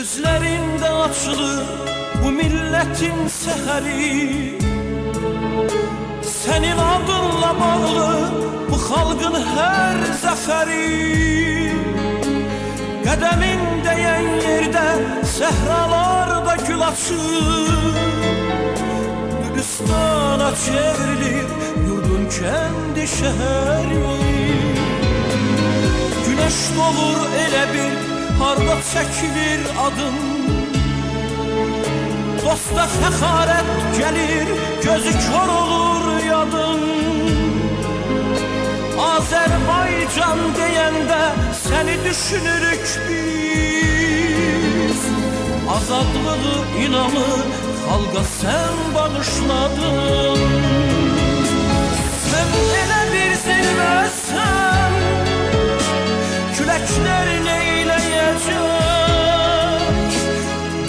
Gözlerinde açılır bu milletin seheri. Senin adınla bağlı bu halkın her zaferi. Qədemin değen yerde sehralarda gül açır. Gülistana çevrilir yurdun kendi şehri. Güneş doğur elə bil harda çekilir adın. Dosta fəxarət gelir, gözü kör olur yadın. Azerbaycan deyəndə seni düşünürük biz. Azadlığı inanır xalqa sen bağışladın. Sen elə bir zirvəsən, küləklər neyləyəcək?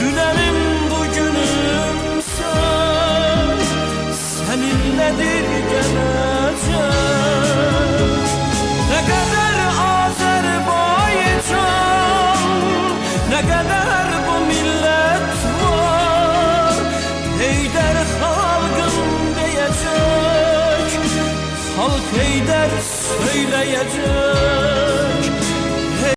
Dünənim bugünümsən, səninlədir gələcək. Nə qədər Azərbaycan, nə qədər bu millət var, Heydər xalqım deyəcək, xalq Heydər söyləyəcək.